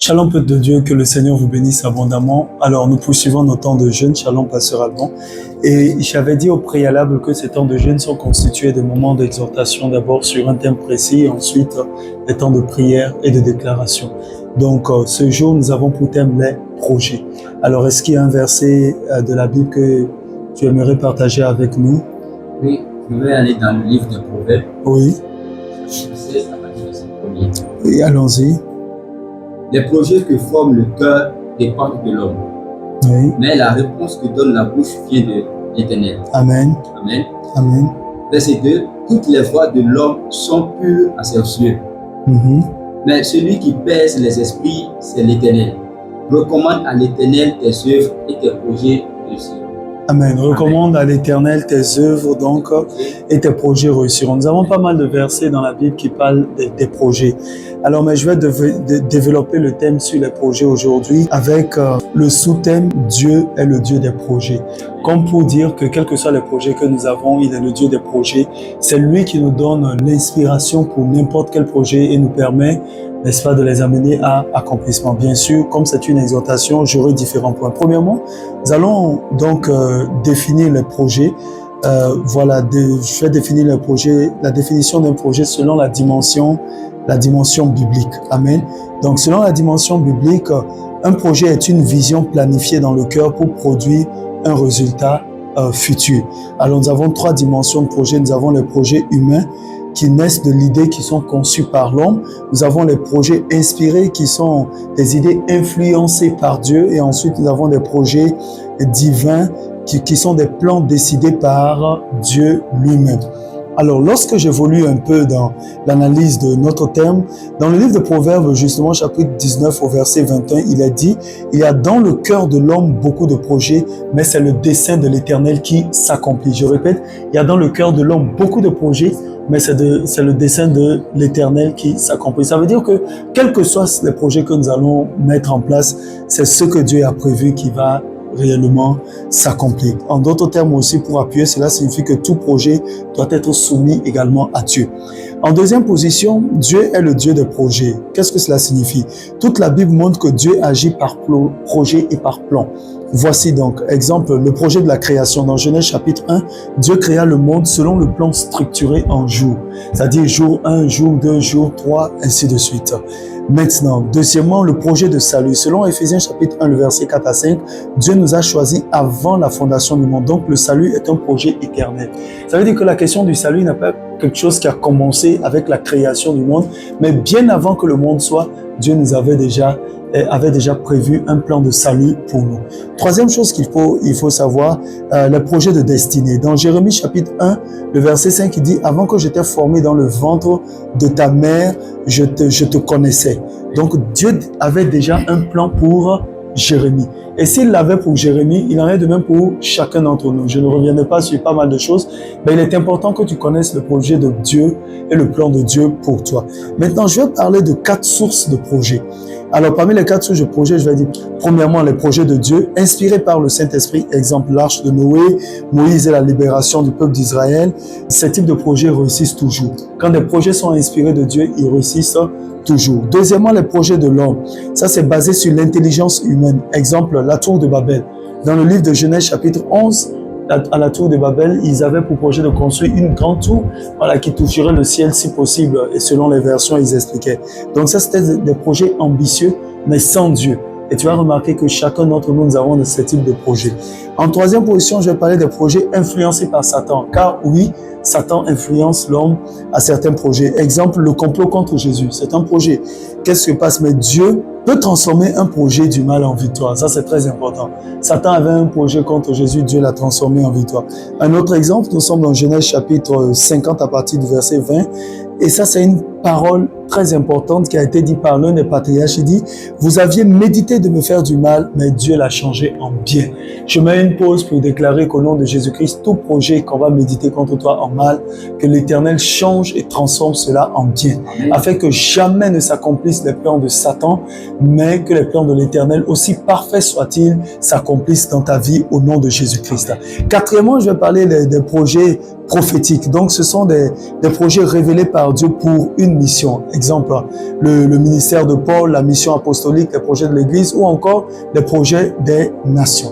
Shalom peuple de Dieu, que le Seigneur vous bénisse abondamment. Alors nous poursuivons nos temps de jeûne, Shalom pasteur Alban. Et j'avais dit au préalable que ces temps de jeûne sont constitués de moments d'exhortation d'abord sur un thème précis, et ensuite des temps de prière et de déclaration. Donc ce jour nous avons pour thème les projets. Alors est-ce qu'il y a un verset de la Bible que tu aimerais partager avec nous? Oui, je vais aller dans le livre de Proverbes. Oui. Chapitre 16 à partir de ce premier. Oui, allons-y. Les projets que forme le cœur dépendent de l'homme. Oui. Mais la réponse que donne la bouche vient de l'Éternel. Amen. Amen. Amen. Verset 2. Toutes les voies de l'homme sont pures à ses yeux. Mais celui qui pèse les esprits, c'est l'Éternel. Recommande à l'Éternel tes œuvres et tes projets réussiront. Amen. Recommande à l'Éternel tes œuvres donc et tes projets réussiront. Nous avons pas mal de versets dans la Bible qui parlent des projets. Alors, mais je vais développer le thème sur les projets aujourd'hui avec le sous-thème « Dieu est le Dieu des projets ». Comme pour dire que quels que soient les projets que nous avons, il est le Dieu des projets. C'est lui qui nous donne l'inspiration pour n'importe quel projet et nous permet, n'est-ce pas, de les amener à accomplissement. Bien sûr, comme c'est une exhortation, j'aurai différents points. Premièrement, nous allons donc définir les projets. Je vais définir les projets, la définition d'un projet selon la dimension biblique. Amen. Donc, selon la dimension biblique, un projet est une vision planifiée dans le cœur pour produire un résultat futur. Alors, nous avons trois dimensions de projet. Nous avons les projets humains qui naissent de l'idée qui sont conçues par l'homme. Nous avons les projets inspirés qui sont des idées influencées par Dieu. Et ensuite, nous avons des projets divins qui sont des plans décidés par Dieu lui-même. Alors, lorsque j'évolue un peu dans l'analyse de notre thème, dans le livre de Proverbes, justement, chapitre 19 au verset 21, il est dit « Il y a dans le cœur de l'homme beaucoup de projets, mais c'est le dessein de l'Éternel qui s'accomplit. » Je répète, il y a dans le cœur de l'homme beaucoup de projets, mais c'est le dessein de l'Éternel qui s'accomplit. Ça veut dire que, quels que soient les projets que nous allons mettre en place, c'est ce que Dieu a prévu qui va réellement s'accomplir. En d'autres termes aussi, pour appuyer, cela signifie que tout projet doit être soumis également à Dieu. En deuxième position, Dieu est le Dieu des projets. Qu'est-ce que cela signifie? Toute la Bible montre que Dieu agit par projet et par plan. Voici donc, exemple, le projet de la création. Dans Genèse chapitre 1, Dieu créa le monde selon le plan structuré en jours. C'est-à-dire jour 1, jour 2, jour 3, ainsi de suite. Maintenant, deuxièmement, le projet de salut. Selon Éphésiens chapitre 1, le verset 4 à 5, Dieu nous a choisis avant la fondation du monde. Donc, le salut est un projet éternel. Ça veut dire que la question du salut n'est pas quelque chose qui a commencé avec la création du monde, mais bien avant que le monde soit, Dieu nous avait déjà prévu un plan de salut pour nous. Troisième chose qu'il faut savoir, le projet de destinée. Dans Jérémie chapitre 1, le verset 5, il dit « Avant que je t'ai formé dans le ventre de ta mère, je te connaissais. » Donc Dieu avait déjà un plan pour Jérémie. Et s'il l'avait pour Jérémie, il en est de même pour chacun d'entre nous. Je ne reviendrai pas sur pas mal de choses, mais il est important que tu connaisses le projet de Dieu et le plan de Dieu pour toi. Maintenant, je vais parler de 4 sources de projets. Alors, parmi les 4 sources de projets, je vais dire, premièrement, les projets de Dieu, inspirés par le Saint-Esprit, exemple l'arche de Noé, Moïse et la libération du peuple d'Israël. Ces types de projets réussissent toujours. Quand des projets sont inspirés de Dieu, ils réussissent toujours. Deuxièmement, les projets de l'homme. Ça, c'est basé sur l'intelligence humaine. Exemple, la tour de Babel. Dans le livre de Genèse, chapitre 11, à la tour de Babel, ils avaient pour projet de construire une grande tour qui toucherait le ciel si possible. Et selon les versions, ils expliquaient. Donc ça, c'était des projets ambitieux, mais sans Dieu. Et tu vas remarquer que chacun d'entre nous, nous avons de ce type de projets. En troisième position, je vais parler des projets influencés par Satan. Car oui, Satan influence l'homme à certains projets. Exemple, le complot contre Jésus. C'est un projet. Qu'est-ce qui se passe? Mais Dieu peut transformer un projet du mal en victoire. Ça, c'est très important. Satan avait un projet contre Jésus. Dieu l'a transformé en victoire. Un autre exemple, nous sommes dans Genèse chapitre 50 à partir du verset 20. Et ça, c'est une parole très importante qui a été dite par l'un des patriarches. Il dit, vous aviez médité de me faire du mal, mais Dieu l'a changé en bien. Je mets une pause pour déclarer qu'au nom de Jésus-Christ, tout projet qu'on va méditer contre toi en mal, que l'Éternel change et transforme cela en bien, afin que jamais ne s'accomplissent les plans de Satan, mais que les plans de l'Éternel, aussi parfaits soient-ils, s'accomplissent dans ta vie au nom de Jésus-Christ. Quatrièmement, je vais parler des projets prophétiques. Donc, ce sont des projets révélés par Dieu pour une mission. Exemple, le ministère de Paul, la mission apostolique, les projets de l'Église ou encore les projets des nations.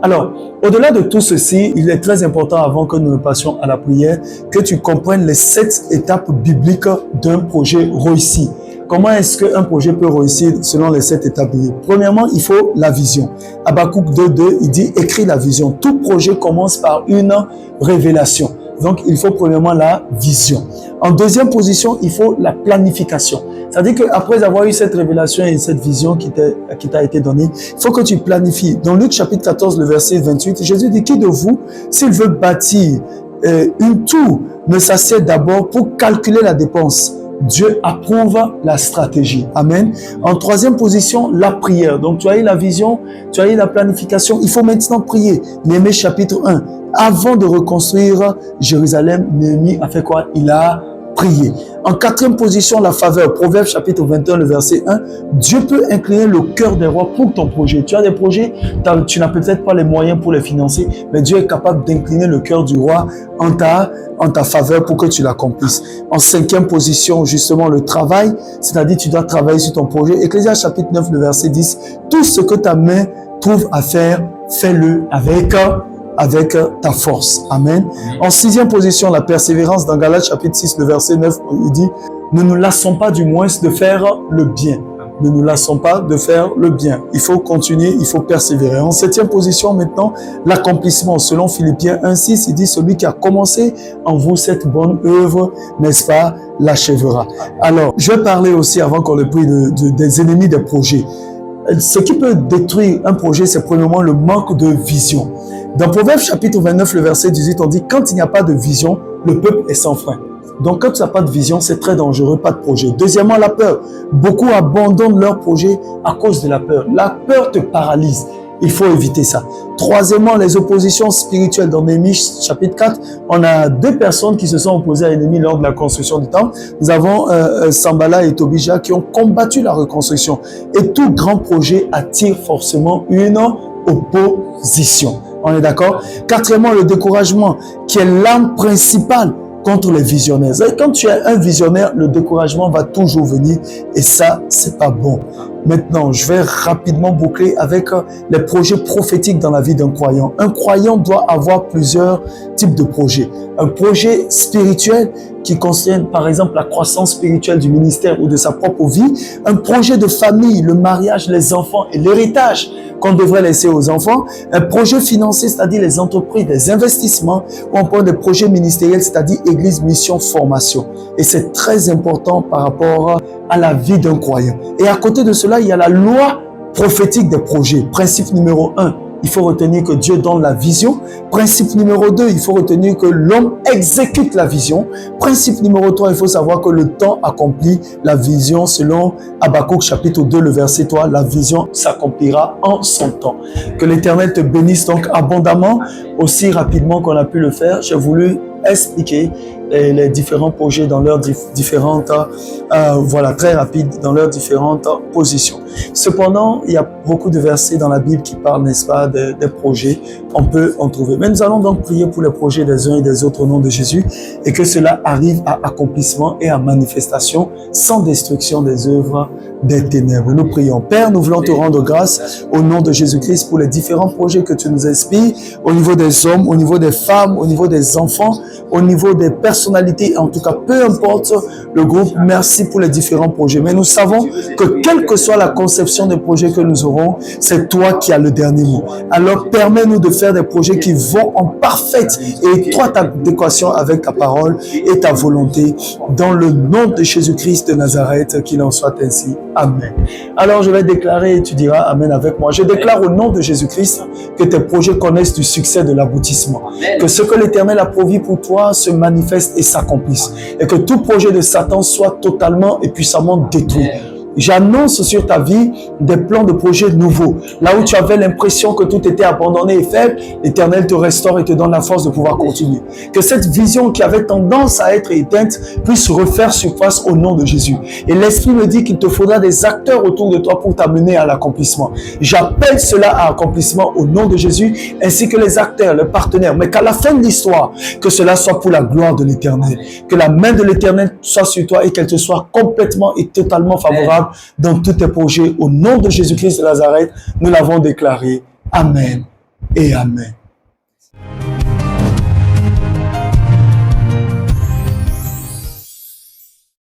Alors, au-delà de tout ceci, il est très important, avant que nous ne passions à la prière, que tu comprennes les 7 étapes bibliques d'un projet réussi. Comment est-ce qu'un projet peut réussir selon les 7 étapes bibliques? Premièrement, il faut la vision. Habakkuk 2.2, il dit « Écris la vision ». Tout projet commence par une révélation. Donc, il faut premièrement la vision. En deuxième position, il faut la planification. C'est-à-dire qu'après avoir eu cette révélation et cette vision qui t'a été donnée, il faut que tu planifies. Dans Luc chapitre 14, le verset 28, Jésus dit, qui de vous, s'il veut bâtir une tour, ne s'assied d'abord pour calculer la dépense? Dieu approuve la stratégie. Amen. En troisième position, la prière. Donc, tu as eu la vision, tu as eu la planification. Il faut maintenant prier. Néhémie chapitre 1. Avant de reconstruire Jérusalem, Néhémie a fait quoi? Il a prié. En quatrième position, la faveur. Proverbe chapitre 21, le verset 1. Dieu peut incliner le cœur des rois pour ton projet. Tu as des projets, tu n'as peut-être pas les moyens pour les financer, mais Dieu est capable d'incliner le cœur du roi en ta faveur pour que tu l'accomplisses. En cinquième position, justement, le travail, c'est-à-dire tu dois travailler sur ton projet. Ecclésiaste chapitre 9, le verset 10. Tout ce que ta main trouve à faire, fais-le avec ta force. Amen. En sixième position, la persévérance. Dans Galates chapitre 6, le verset 9, il dit, ne nous lassons pas du moins de faire le bien. Ne nous lassons pas de faire le bien. Il faut continuer, il faut persévérer. En septième position, maintenant, l'accomplissement. Selon Philippiens 1,6, il dit, celui qui a commencé en vous cette bonne œuvre, n'est-ce pas, l'achèvera. Alors, je vais parler aussi, avant qu'on le prie, des ennemis des projets. Ce qui peut détruire un projet, c'est premièrement le manque de vision. Dans Proverbe chapitre 29, le verset 18, on dit, quand il n'y a pas de vision, le peuple est sans frein. Donc, quand tu n'as pas de vision, c'est très dangereux, pas de projet. Deuxièmement, la peur. Beaucoup abandonnent leur projet à cause de la peur. La peur te paralyse. Il faut éviter ça. Troisièmement, les oppositions spirituelles. Dans Néhémie chapitre 4, on a 2 personnes qui se sont opposées à l'ennemi lors de la construction du temple. Nous avons Sambala et Tobija qui ont combattu la reconstruction. Et tout grand projet attire forcément une opposition. On est d'accord? Quatrièmement, le découragement, qui est l'arme principale contre les visionnaires. Et quand tu es un visionnaire, le découragement va toujours venir et ça, c'est pas bon. Maintenant, je vais rapidement boucler avec les projets prophétiques dans la vie d'un croyant. Un croyant doit avoir plusieurs types de projets. Un projet spirituel qui concerne par exemple la croissance spirituelle du ministère ou de sa propre vie. Un projet de famille, le mariage, les enfants et l'héritage qu'on devrait laisser aux enfants. Un projet financier, c'est-à-dire les entreprises, les investissements, ou encore des projets ministériels, c'est-à-dire église, mission, formation. Et c'est très important par rapport à la vie d'un croyant. Et à côté de cela, il y a la loi prophétique des projets. Principe numéro 1, il faut retenir que Dieu donne la vision. Principe numéro 2, il faut retenir que l'homme exécute la vision. Principe numéro 3, il faut savoir que le temps accomplit la vision. Selon Habakkuk chapitre 2, le verset 3, la vision s'accomplira en son temps. Que l'Éternel te bénisse donc abondamment, aussi rapidement qu'on a pu le faire. J'ai voulu expliquer les différents projets dans leurs différentes, très rapide, dans leurs différentes positions. Cependant, il y a beaucoup de versets dans la Bible qui parlent, n'est-ce pas, des projets. On peut en trouver. Mais nous allons donc prier pour les projets des uns et des autres au nom de Jésus et que cela arrive à accomplissement et à manifestation sans destruction des œuvres des ténèbres. Nous prions. Père, nous voulons te rendre grâce au nom de Jésus-Christ pour les différents projets que tu nous inspires au niveau des hommes, au niveau des femmes, au niveau des enfants, au niveau des personnalités, en tout cas, peu importe le groupe, merci pour les différents projets. Mais nous savons que quelle que soit la conception des projets que nous aurons, c'est toi qui as le dernier mot. Alors, permets-nous de faire des projets qui vont en parfaite et étroite adéquation avec ta parole et ta volonté. Dans le nom de Jésus-Christ de Nazareth, qu'il en soit ainsi. Amen. Alors je vais déclarer et tu diras Amen avec moi. Je déclare au nom de Jésus-Christ que tes projets connaissent du succès, de l'aboutissement. Que ce que l'Éternel a promis pour toi se manifeste et s'accomplisse. Et que tout projet de Satan soit totalement et puissamment détruit. J'annonce sur ta vie des plans de projets nouveaux. Là où tu avais l'impression que tout était abandonné et faible, l'Éternel te restaure et te donne la force de pouvoir continuer. Que cette vision qui avait tendance à être éteinte puisse refaire surface au nom de Jésus. Et l'Esprit me dit qu'il te faudra des acteurs autour de toi pour t'amener à l'accomplissement. J'appelle cela à accomplissement au nom de Jésus, ainsi que les acteurs, les partenaires. Mais qu'à la fin de l'histoire, que cela soit pour la gloire de l'Éternel. Que la main de l'Éternel soit sur toi et qu'elle te soit complètement et totalement favorable dans tous tes projets. Au nom de Jésus-Christ de Nazareth, nous l'avons déclaré. Amen et Amen.